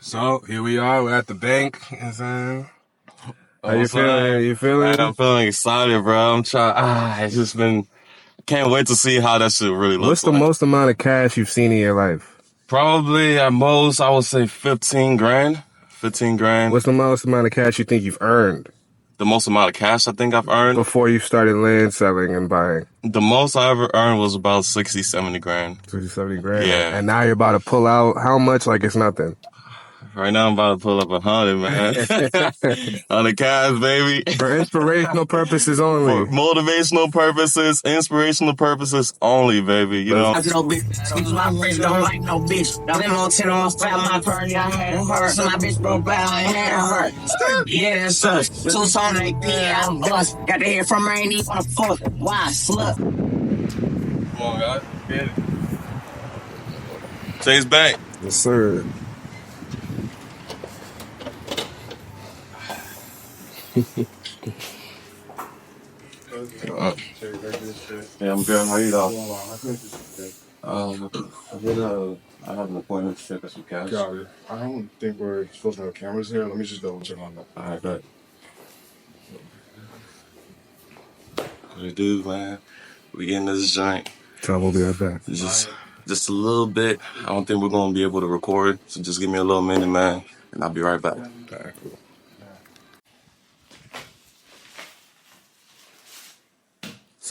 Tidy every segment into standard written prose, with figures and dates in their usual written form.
So here we are. We're at the bank. You know what I'm saying? How you What's up? feeling? You feeling? Man, I'm feeling excited, bro. I'm trying. It's just been. Can't wait to see how that shit really What's looks the like. most amount of cash you've seen in your life? Probably at most, I would say 15 grand. 15 grand. What's the most amount of cash you think you've earned The most amount of cash I think I've earned. before you started land selling and buying? The most I ever earned was about 60, 70 grand. 60, 70 grand. Yeah. And now you're about to pull out how much? Like it's nothing. Right now I'm about to pull up 100, man. 100 cash, baby. For inspirational purposes For only. motivational purposes, inspirational purposes only, baby. You know? No bitch, excuse my friends don't like no bitch. Them on 10 on fire, my party, I had her. So my bitch broke by, I had her. Yeah, that's us. 2 songs like yeah, I'm bust. Got to hear from her, ain't even wanna fuck. Why, slut? Come on, guys. Get it. Chase Bank. Yes, sir. Yeah, I'm good. How you though? I have an appointment to check us some cash. Got it. I don't think we're supposed to have cameras here. Let me just double check on that. Alright, bet. What it do, man? We getting this joint. So we'll be right back. Just a little bit. I don't think we're gonna be able to record, so just give me a little minute, man, and I'll be right back. Alright, cool.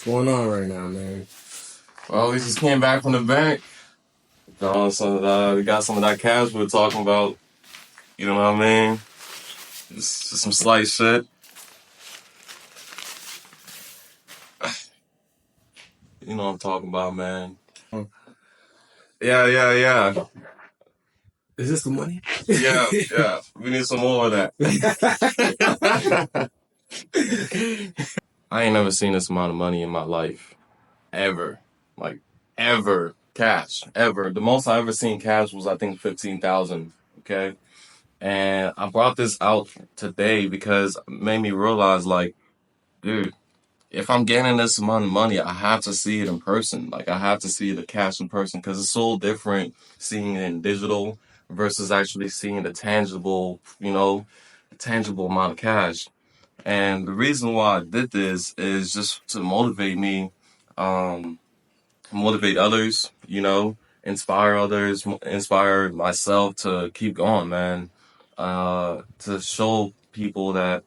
What's going on right now, man? Well, we just came back from the bank. We got some of that cash we were talking about. You know what I mean? Just some slight shit. You know what I'm talking about, man. Yeah. Is this the money? Yeah. We need some more of that. I ain't never seen this amount of money in my life. Ever. Like, ever. Cash. Ever. The most I ever seen cash was, I think, 15,000. Okay? And I brought this out today because it made me realize, like, dude, if I'm getting this amount of money, I have to see it in person. Like, I have to see the cash in person because it's so different seeing it in digital versus actually seeing the tangible, tangible amount of cash. And the reason why I did this is just to motivate me, motivate others, inspire others, inspire myself to keep going, man. To show people that,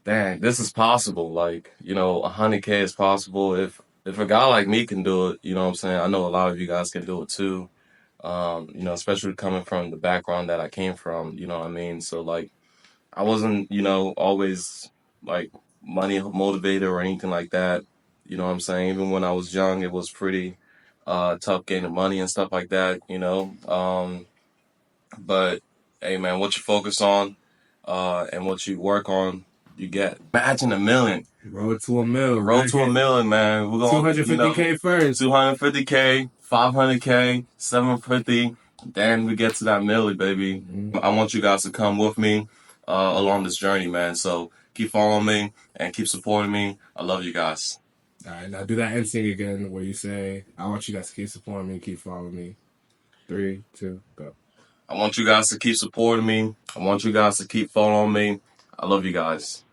dang, this is possible. Like, 100K is possible. If a guy like me can do it, you know what I'm saying? I know a lot of you guys can do it too. Especially coming from the background that I came from, you know what I mean? So, like, I wasn't, always like money motivated or anything like that. You know what I'm saying? Even when I was young, it was pretty tough getting money and stuff like that. But hey, man, what you focus on and what you work on, you get. Imagine $1 million. Road to $1 million. Road to $1 million, man. We're going 250K first. 250K, 500K, 750. Then we get to that million, baby. I want you guys to come with me along this journey, man. So keep following me and keep supporting me. I love you guys. All right, now do that end thing again where you say, I want you guys to keep supporting me, keep following me. 3, 2, go. I want you guys to keep supporting me. I want you guys to keep following me. I love you guys.